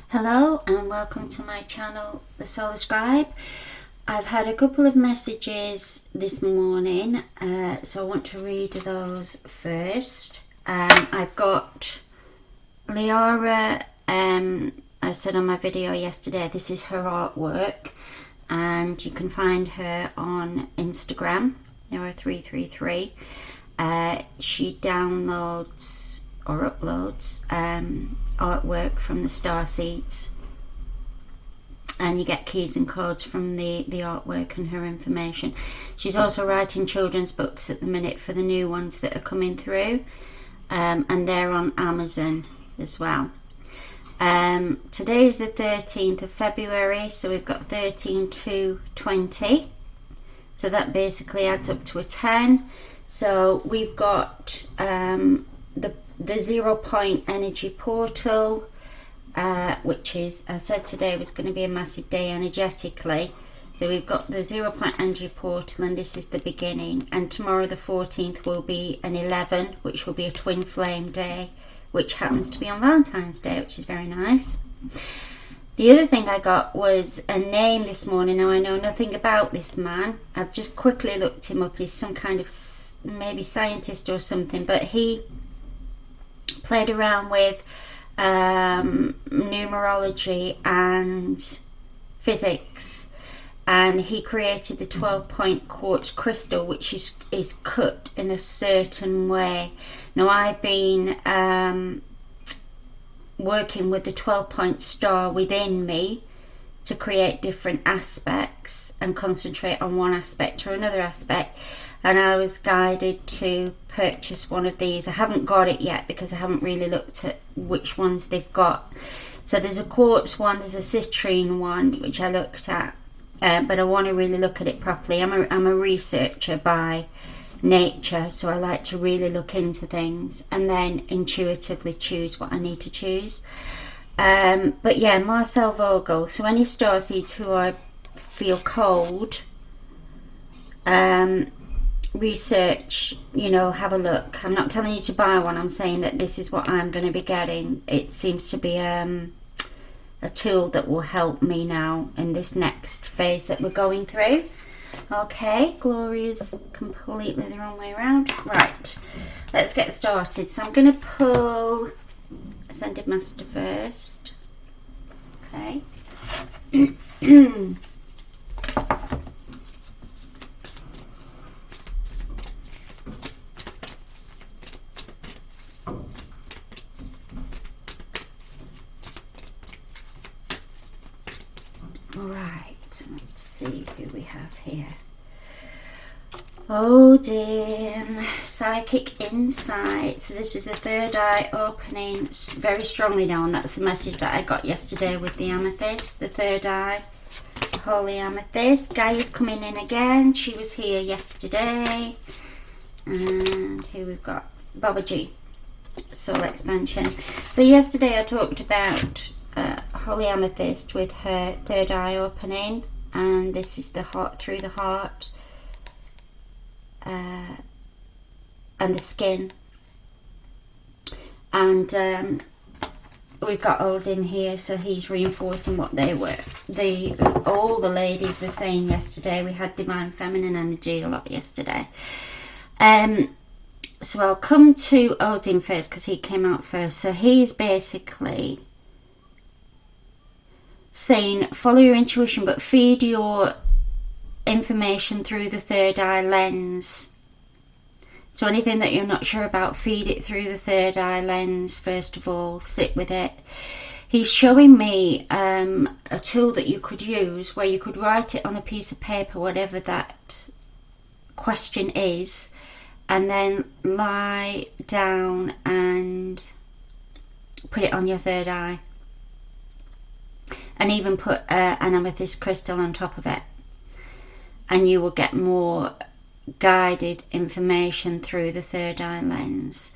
Hello and welcome to my channel, the Solar Scribe. I've had a couple of messages this morning, so I want to read those first. I've got Liara, I said on my video yesterday, this is her artwork, and you can find her on Instagram, Liara333. She downloads or uploads artwork from the star seeds, and you get keys and codes from the artwork and her information. She's also writing children's books at the minute for the new ones that are coming through, and they're on Amazon as well. Today is the 13th of February, so we've got 13 to 20, so that basically adds up to a 10. So we've got the 0 point energy portal, which is, I said today was going to be a massive day energetically. So we've got the 0 point energy portal, and this is the beginning. And tomorrow the 14th will be an 11, which will be a twin flame day, which happens to be on Valentine's Day, which is very nice. The other thing I got was a name this morning. Now I know nothing about this man. I've just quickly looked him up. He's some kind of maybe scientist or something, but he played around with numerology and physics, and he created the 12-point quartz crystal, which is cut in a certain way. Now I've been working with the 12-point star within me to create different aspects and concentrate on one aspect or another aspect, and I was guided to purchase one of these. I haven't got it yet because I haven't really looked at which ones they've got. So there's a quartz one, there's a citrine one, which I looked at, but I want to really look at it properly. I'm a researcher by nature, so I like to really look into things and then intuitively choose what I need to choose. But yeah, Marcel Vogel. So any starseeds who feel cold, research, have a look. I'm not telling you to buy one. I'm saying that this is what I'm going to be getting. It seems to be a tool that will help me now in this next phase that we're going through. Okay, Gloria's completely the wrong way around. Right, let's get started. So I'm going to pull Ascended Master first. Okay. Right, let's see who we have here. Odin, Psychic Insight. So this is the third eye opening very strongly now, and that's the message that I got yesterday with the amethyst, the third eye, the holy amethyst. Gaia's coming in again. She was here yesterday. And here we've got Babaji, soul expansion. So yesterday I talked about holy amethyst with her third eye opening, and this is the heart through the heart, and the skin, and we've got Odin here, so he's reinforcing what they were. All the ladies were saying yesterday. We had divine feminine energy a lot yesterday. So I'll come to Odin first because he came out first. So he's basically saying follow your intuition, but feed your information through the third eye lens. So anything that you're not sure about, feed it through the third eye lens first of all. Sit with it. He's showing me a tool that you could use where you could write it on a piece of paper, whatever that question is, and then lie down and put it on your third eye, and even put an amethyst crystal on top of it, and you will get more guided information through the third eye lens.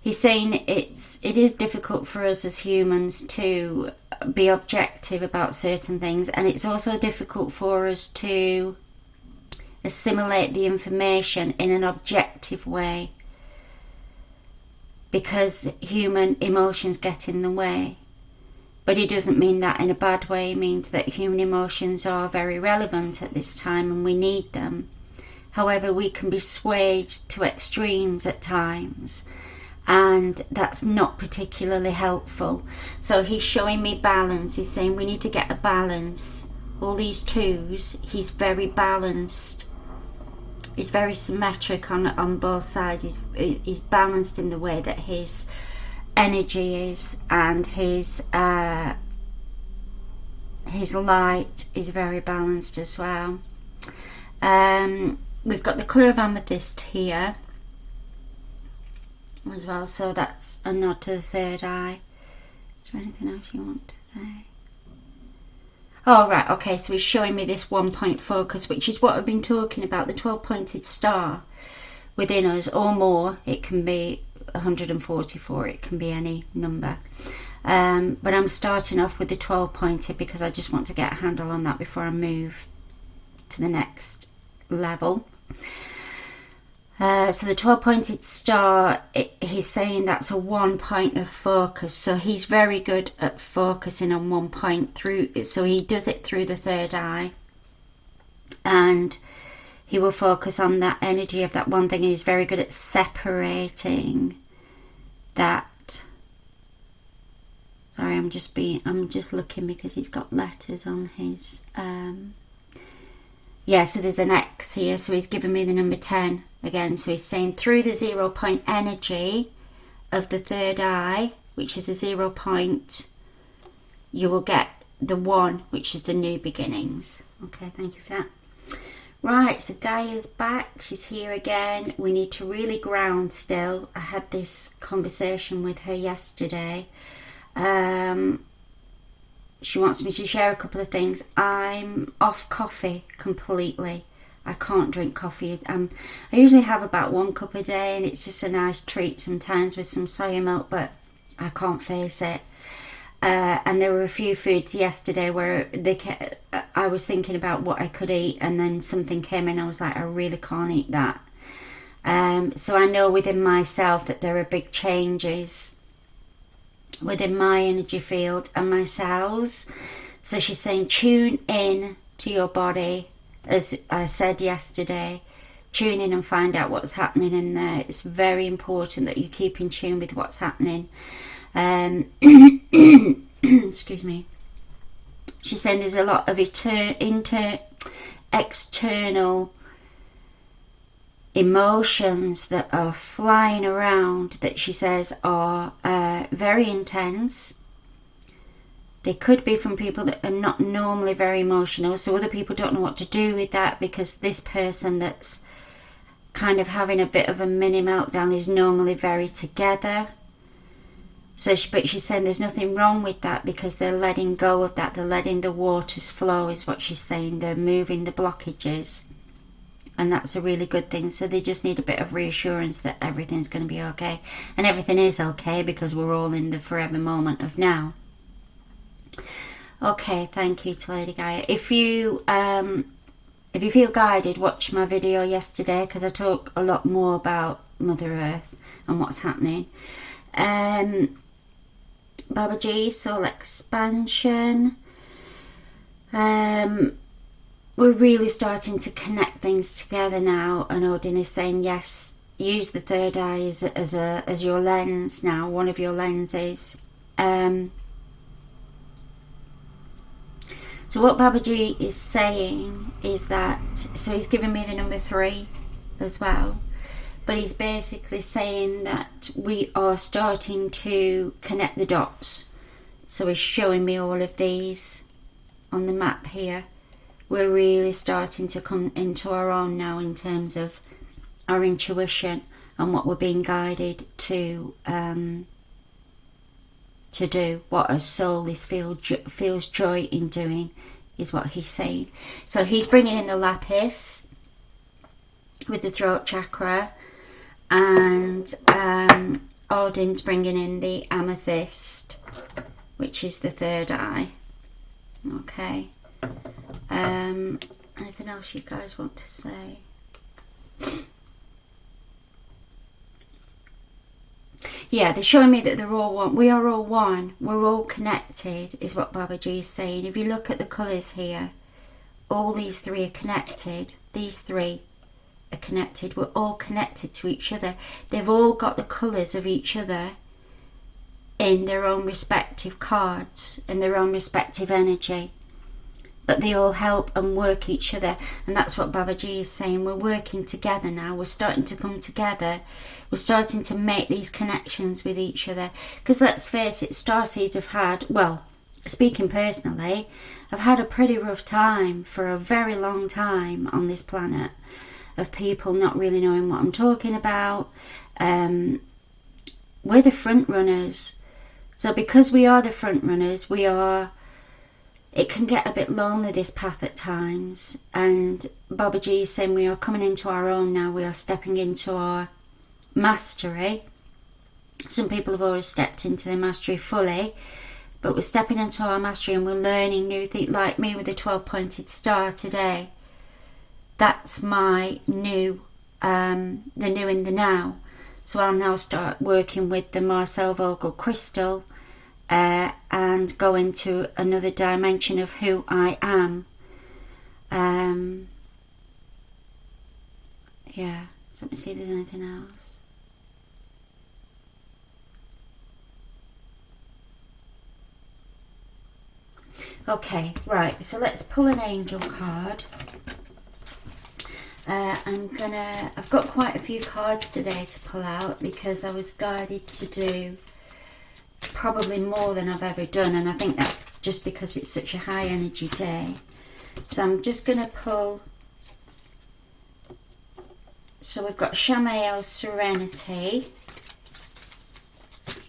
He's saying it is difficult for us as humans to be objective about certain things, and it's also difficult for us to assimilate the information in an objective way because human emotions get in the way. But it doesn't mean that in a bad way. It means that human emotions are very relevant at this time and we need them. However, we can be swayed to extremes at times, and that's not particularly helpful. So he's showing me balance. He's saying we need to get a balance. All these twos, he's very balanced. He's very symmetric on both sides. He's balanced in the way that his energy is, and his light is very balanced as well. We've got the colour of amethyst here as well, so that's a nod to the third eye. Is there anything else you want to say? Oh, right, okay, so he's showing me this 1-point focus, which is what I've been talking about, the 12-pointed star within us, or more. It can be 144, it can be any number. But I'm starting off with the 12-pointed because I just want to get a handle on that before I move to the next level. So the 12-pointed star, he's saying that's a 1 point of focus. So he's very good at focusing on 1 point through. So he does it through the third eye, and he will focus on that energy of that one thing. He's very good at separating that. Sorry, I'm just looking because he's got letters on his. Yeah, so there's an X here, so he's given me the number 10 again. So he's saying through the 0 point energy of the third eye, which is a 0 point, you will get the 1, which is the new beginnings. Okay, thank you for that. Right, so Gaia's back. She's here again. We need to really ground still. I had this conversation with her yesterday. She wants me to share a couple of things. I'm off coffee completely. I can't drink coffee. I usually have about 1 cup a day, and it's just a nice treat sometimes with some soya milk, but I can't face it. And there were a few foods yesterday where I was thinking about what I could eat, and then something came in. I was like, I really can't eat that. So I know within myself that there are big changes within my energy field and my cells. So she's saying tune in to your body, as I said yesterday. Tune in and find out what's happening in there. It's very important that you keep in tune with what's happening. Excuse me. She's saying there's a lot of external emotions that are flying around that she says are very intense. They could be from people that are not normally very emotional, so other people don't know what to do with that, because this person that's kind of having a bit of a mini meltdown is normally very together. So but she's saying there's nothing wrong with that, because they're letting go of that. They're letting the waters flow, is what she's saying. They're moving the blockages, and that's a really good thing. So they just need a bit of reassurance that everything's going to be okay. And everything is okay, because we're all in the forever moment of now. Okay, thank you to Lady Gaia. If you feel guided, watch my video yesterday, because I talk a lot more about Mother Earth and what's happening. Babaji, soul expansion. We're really starting to connect things together now, and Odin is saying yes, use the third eye as your lens now, one of your lenses. So what Babaji is saying is that, so he's giving me the number 3 as well, but he's basically saying that we are starting to connect the dots. So he's showing me all of these on the map here. We're really starting to come into our own now in terms of our intuition and what we're being guided to do, what our soul feels joy in doing, is what he's saying. So he's bringing in the lapis with the throat chakra, and Odin's bringing in the amethyst, which is the third eye. Okay. Anything else you guys want to say? Yeah, they're showing me that they're all one. We are all one. We're all connected, is what Babaji is saying. If you look at the colours here, all these three are connected. These three are connected. We're all connected to each other. They've all got the colours of each other in their own respective cards, in their own respective energy. But they all help and work each other. And that's what Babaji is saying. We're working together now. We're starting to come together. We're starting to make these connections with each other. Because let's face it, starseeds have had, well, speaking personally, I've had a pretty rough time for a very long time on this planet, of people not really knowing what I'm talking about. We're the front runners. So because we are the front runners, it can get a bit lonely, this path, at times. And Babaji is saying we are coming into our own now. We are stepping into our mastery. Some people have always stepped into their mastery fully, but we're stepping into our mastery and we're learning new things. Like me with the 12-pointed star today. That's my new, the new in the now. So I'll now start working with the Marcel Vogel crystal and go into another dimension of who I am. Yeah, so let me see if there's anything else. Okay, right, so let's pull an angel card. I've got quite a few cards today to pull out because I was guided to do probably more than I've ever done, and I think that's just because it's such a high energy day. So I'm just going to pull. So we've got Shamael Serenity.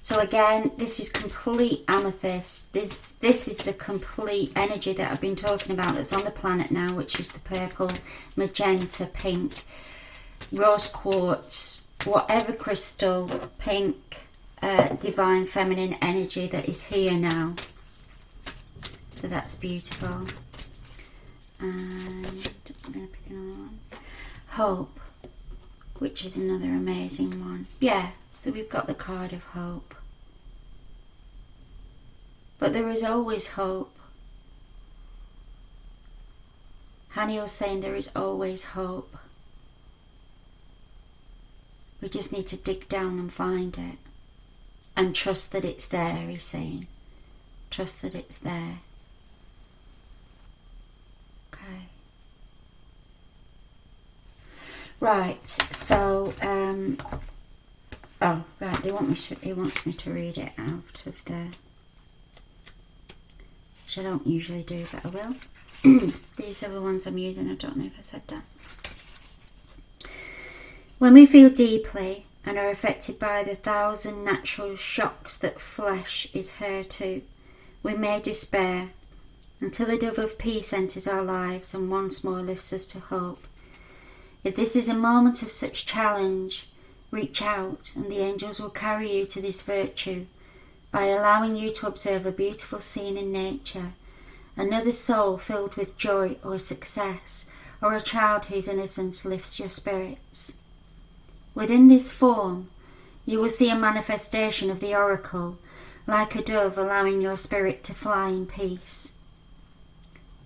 So again, this is complete amethyst. This is the complete energy that I've been talking about that's on the planet now, which is the purple, magenta, pink, rose quartz, whatever crystal, pink, divine feminine energy that is here now. So that's beautiful. And I'm going to pick another one. Hope, which is another amazing one. Yeah, so we've got the card of hope. But there is always hope. Hanael's saying there is always hope. We just need to dig down and find it. And trust that it's there, he's saying. Trust that it's there. Okay. Right, so, oh, right, he wants me to read it out of the, which I don't usually do, but I will. These are the ones I'm using, I don't know if I said that. When we feel deeply and are affected by the 1,000 natural shocks that flesh is heir to, we may despair until a dove of peace enters our lives and once more lifts us to hope. If this is a moment of such challenge, reach out and the angels will carry you to this virtue by allowing you to observe a beautiful scene in nature, another soul filled with joy or success, or a child whose innocence lifts your spirits. Within this form, you will see a manifestation of the oracle, like a dove allowing your spirit to fly in peace.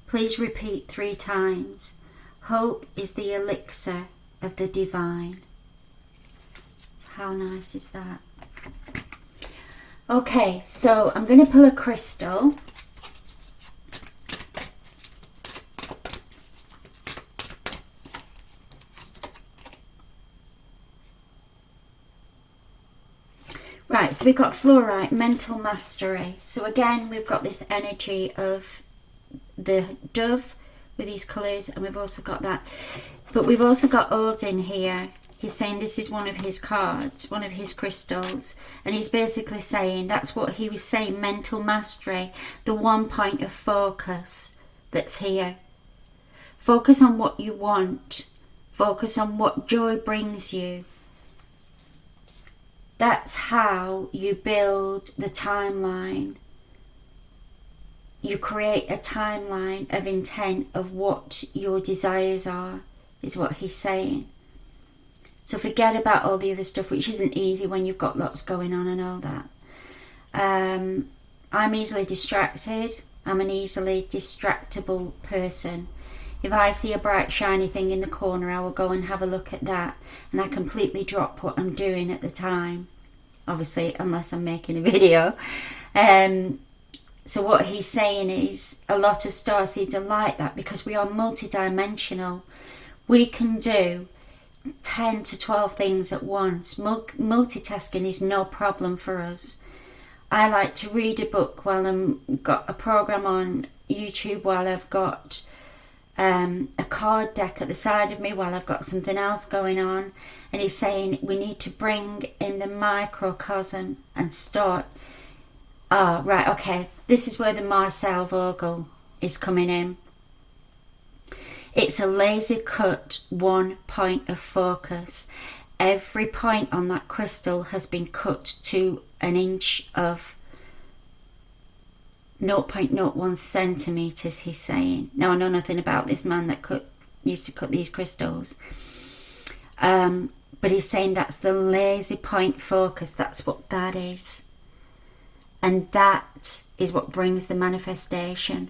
Please repeat 3 times. Hope is the elixir of the divine. How nice is that? Okay, so I'm going to pull a crystal. Right, so we've got Fluorite, mental mastery. So again, we've got this energy of the dove with these colours, and we've also got that. But we've also got Odin here. He's saying this is one of his cards, one of his crystals. And he's basically saying, that's what he was saying, mental mastery, the one point of focus that's here. Focus on what you want. Focus on what joy brings you. That's how you build the timeline. You create a timeline of intent of what your desires are, is what he's saying. So forget about all the other stuff, which isn't easy when you've got lots going on, I know that. I'm easily distracted. I'm an easily distractible person. If I see a bright shiny thing in the corner, I will go and have a look at that, and I completely drop what I'm doing at the time. Obviously, unless I'm making a video. So what he's saying is a lot of starseeds are like that because we are multidimensional. We can do 10 to 12 things at once. Multitasking is no problem for us. I like to read a book while I've got a program on YouTube, while I've got a card deck at the side of me, while I've got something else going on. And he's saying we need to bring in the microcosm and start. Right, okay, this is where the Marcel Vogel is coming in. It's a laser cut one point of focus. Every point on that crystal has been cut to an inch of 0.01 centimeters, he's saying. Now, I know nothing about this man that used to cut these crystals. But he's saying that's the laser point focus. That's what that is. And that is what brings the manifestation.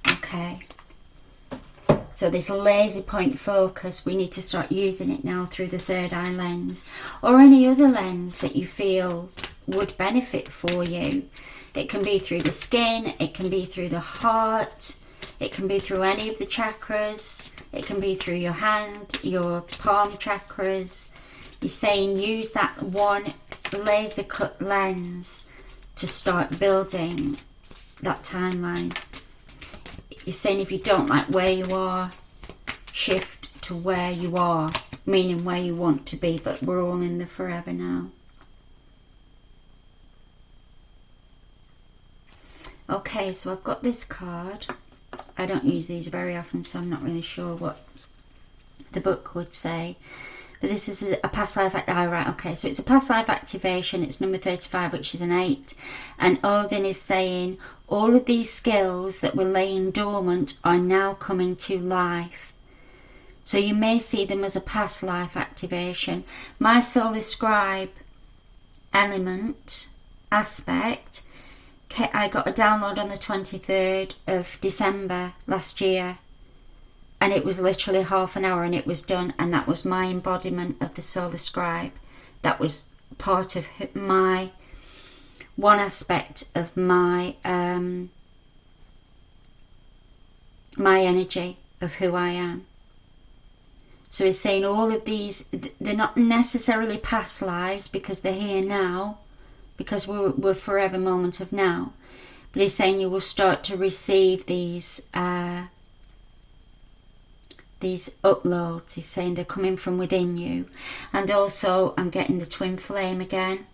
Okay. So this laser point focus, we need to start using it now through the third eye lens, or any other lens that you feel would benefit for you. It can be through the skin, it can be through the heart, it can be through any of the chakras, it can be through your hand, your palm chakras. He's saying use that one laser cut lens to start building that timeline. He's saying if you don't like where you are, shift to where you are, meaning where you want to be, but we're all in the forever now. Okay, so I've got this card. I don't use these very often, so I'm not really sure what the book would say. But this is a past life... right, okay. So it's a past life activation. It's number 35, which is an 8. And Odin is saying, all of these skills that were laying dormant are now coming to life. So you may see them as a past life activation. My Solar Scribe element, aspect, I got a download on the 23rd of December last year. And it was literally half an hour and it was done. And that was my embodiment of the Solar Scribe. That was part of my... one aspect of my my energy of who I am. So he's saying all of these, they're not necessarily past lives because they're here now, because we're forever moment of now. But he's saying you will start to receive these uploads. He's saying they're coming from within you. And also I'm getting the twin flame again.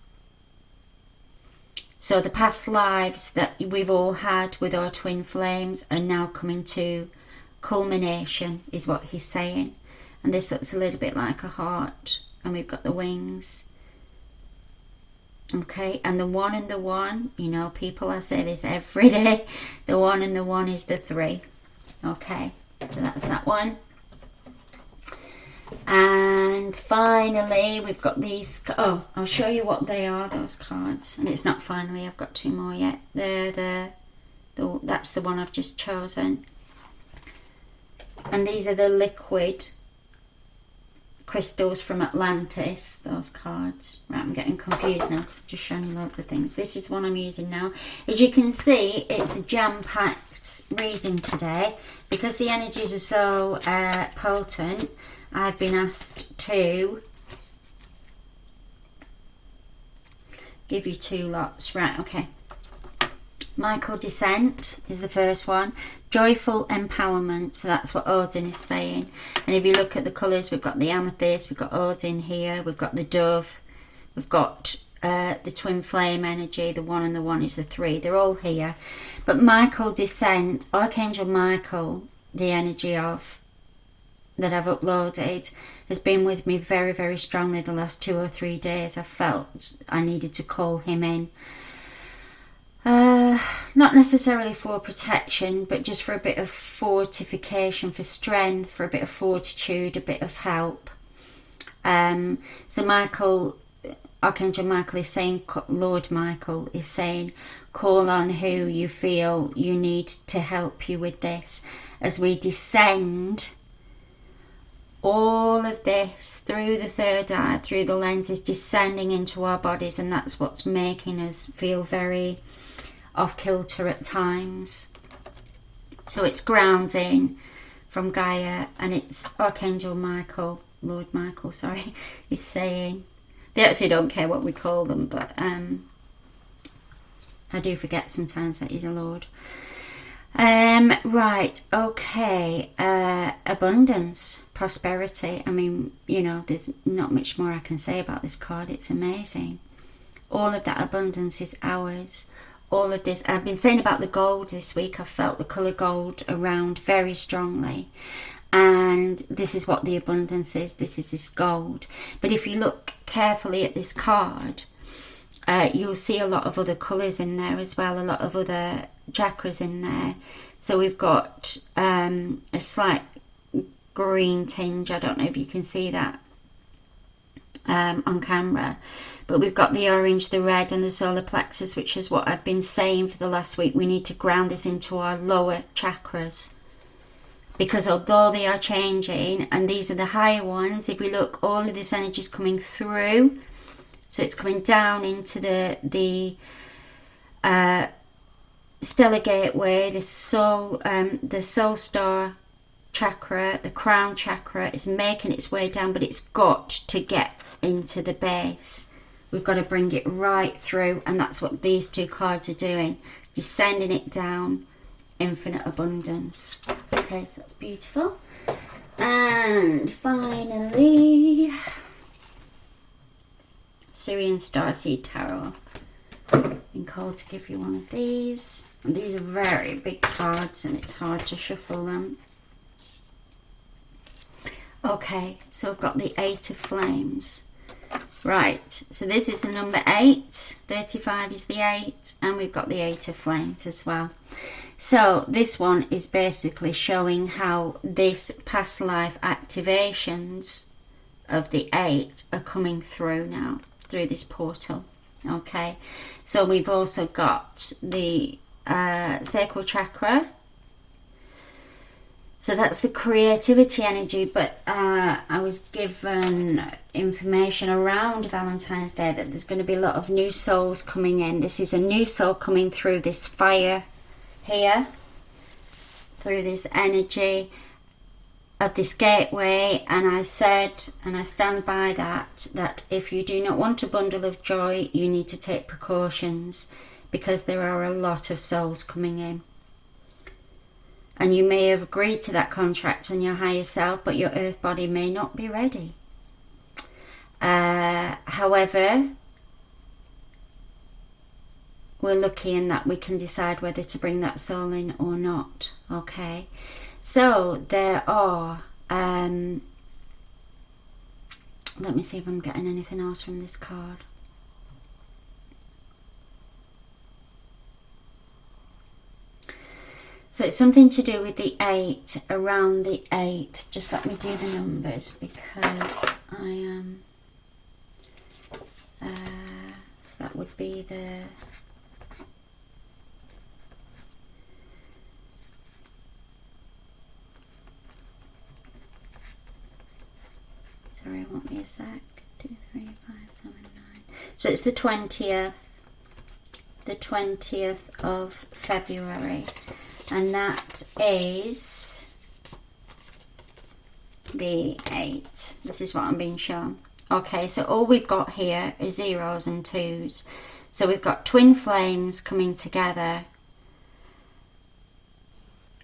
So the past lives that we've all had with our twin flames are now coming to culmination, is what he's saying. And this looks a little bit like a heart. And we've got the wings. Okay, and the one and the one, you know, people, I say this every day. The one and the one is the 3. Okay, so that's that one. And finally, we've got these. Oh, I'll show you what they are, those cards. And it's not finally, I've got 2 more yet. That's the one I've just chosen. And these are the liquid crystals from Atlantis, those cards. Right, I'm getting confused now because I've just shown you loads of things. This is one I'm using now. As you can see, it's a jam-packed reading today. Because the energies are so potent, I've been asked to give you 2 lots. Right, okay. Michael Descent is the first one. Joyful empowerment. So that's what Odin is saying. And if you look at the colours, we've got the amethyst, we've got Odin here, we've got the dove, we've got the twin flame energy, the 1 and the 1 is the 3. They're all here. But Michael Descent, Archangel Michael, the energy of that I've uploaded, has been with me very, very strongly the last 2 or 3 days. I felt I needed to call him in. Not necessarily for protection, but just for a bit of fortification, for strength, for a bit of fortitude, a bit of help. So Michael, Archangel Michael is saying, Lord Michael is saying, call on who you feel you need to help you with this, as we descend all of this through the third eye, through the lenses, descending into our bodies, and that's what's making us feel very off kilter at times. So it's grounding from Gaia, and it's Archangel Michael, Lord Michael, sorry, is saying, they actually don't care what we call them, but I do forget sometimes that he's a Lord. Right, okay, abundance, prosperity. I mean, you know, there's not much more I can say about this card. It's amazing. All of that abundance is ours. All of this, I've been saying about the gold this week. I felt the colour gold around very strongly. And this is what the abundance is. This is this gold. But if you look carefully at this card, you'll see a lot of other colours in there as well. A lot of other chakras in there. So we've got a slight green tinge. I don't know if you can see that on camera. But we've got the orange, the red and the solar plexus, which is what I've been saying for the last week. We need to ground this into our lower chakras. Because although they are changing, and these are the higher ones, if we look, all of this energy is coming through. So it's coming down into the stellar gateway, the soul star chakra, the crown chakra is making its way down, but it's got to get into the base. We've got to bring it right through, and that's what these two cards are doing, descending it down. Infinite abundance. Okay, so that's beautiful. And finally, Syrian Starseed Tarot. I've been called to give you one of these. And these are very big cards and it's hard to shuffle them. Okay, so I've got the 8 of Flames. Right, so this is the number 8. 35 is the 8. And we've got the 8 of Flames as well. So this one is basically showing how this past life activations of the 8 are coming through now, through this portal. Okay, so we've also got the sacral chakra. So that's the creativity energy, but I was given information around Valentine's Day that there's going to be a lot of new souls coming in. This is a new soul coming through this fire here, through this energy of this gateway. And I said, and I stand by that if you do not want a bundle of joy, you need to take precautions, because there are a lot of souls coming in. And you may have agreed to that contract on your higher self, but your earth body may not be ready. However, we're lucky in that we can decide whether to bring that soul in or not. Okay, so there are let me see if I'm getting anything else from this card. So it's something to do with the 8, around the 8th. Just let me do the numbers, because I am so that would be the sorry, it won't be a sec. 2, 3, 5, 7, 9. So it's the 20th. The 20th of February. And that is the 8. This is what I'm being shown. Okay, so all we've got here is 0s and 2s. So we've got twin flames coming together.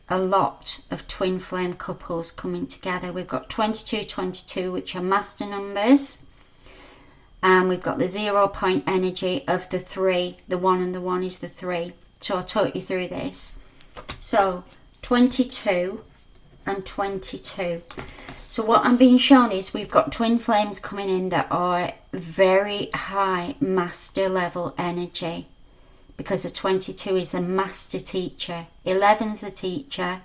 A lot of twin flame couples coming together. We've got 22, 22, which are master numbers. And we've got the 0 point energy of the 3. The 1 and the 1 is the 3. So I'll talk you through this. So 22 and 22. So what I'm being shown is we've got twin flames coming in that are very high master level energy, because the 22 is the master teacher, 11's the teacher,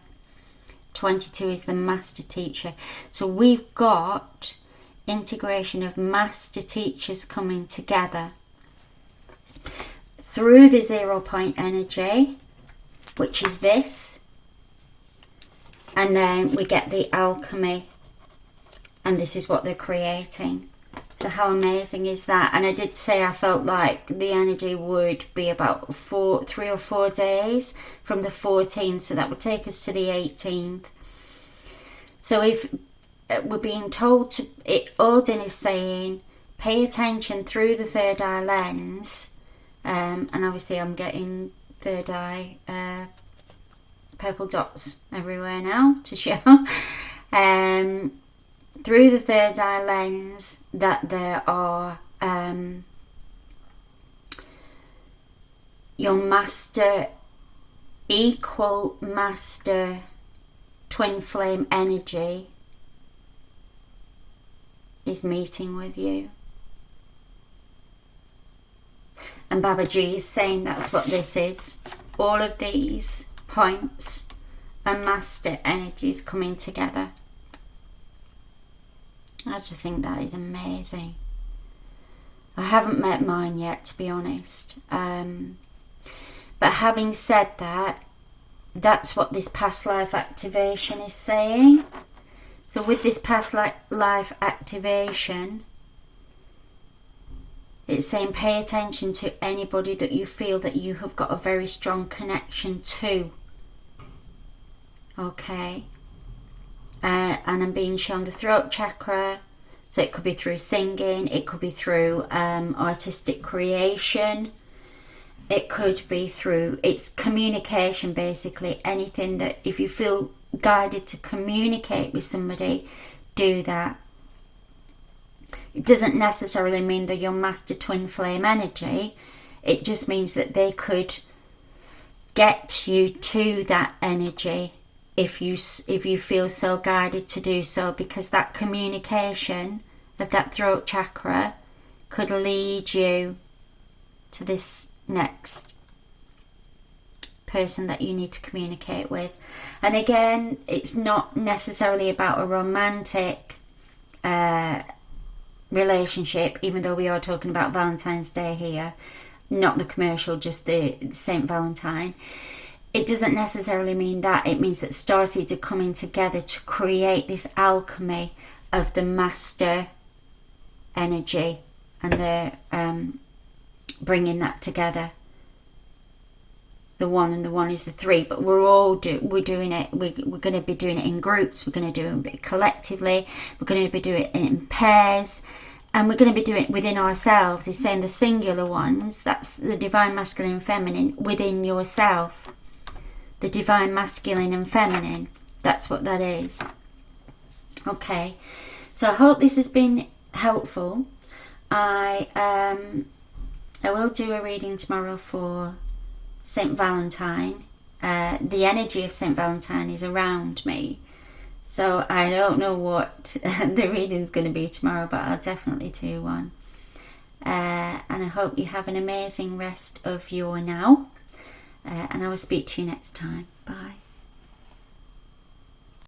22 is the master teacher. So we've got integration of master teachers coming together through the 0 point energy, which is this, and then we get the alchemy, and this is what they're creating. So how amazing is that? And I did say I felt like the energy would be about 3 or 4 days from the 14th, so that would take us to the 18th. So if we're being told to, Odin is saying, pay attention through the third eye lens, and obviously I'm getting third eye purple dots everywhere now to show. Through the third eye lens, that there are your master, equal master twin flame energy is meeting with you. And Babaji is saying that's what this is. All of these points and master energies coming together. I just think that is amazing. I haven't met mine yet, to be honest. But having said that, that's what this past life activation is saying. So with this past life activation, it's saying pay attention to anybody that you feel that you have got a very strong connection to. Okay. And I'm being shown the throat chakra. So it could be through singing. It could be through artistic creation. It could be through, it's communication basically. Anything that, if you feel guided to communicate with somebody, do that. It doesn't necessarily mean that your master twin flame energy. It just means that they could get you to that energy if you feel so guided to do so, because that communication of that throat chakra could lead you to this next person that you need to communicate with. And again, it's not necessarily about a romantic relationship, even though we are talking about Valentine's Day here, not the commercial, just the Saint Valentine. It doesn't necessarily mean that. It means that starseeds are coming together to create this alchemy of the master energy, and they're bringing that together. The one and the one is the three, but we're doing it. We're going to be doing it in groups. We're going to do it collectively. We're going to be doing it in pairs, and we're going to be doing it within ourselves. He's saying the singular ones. That's the divine masculine and feminine within yourself. The divine masculine and feminine. That's what that is. Okay, so I hope this has been helpful. I will do a reading tomorrow for Saint Valentine. The energy of Saint Valentine is around me, so I don't know what the reading's going to be tomorrow, but I'll definitely do one. And I hope you have an amazing rest of your now, and I will speak to you next time. Bye.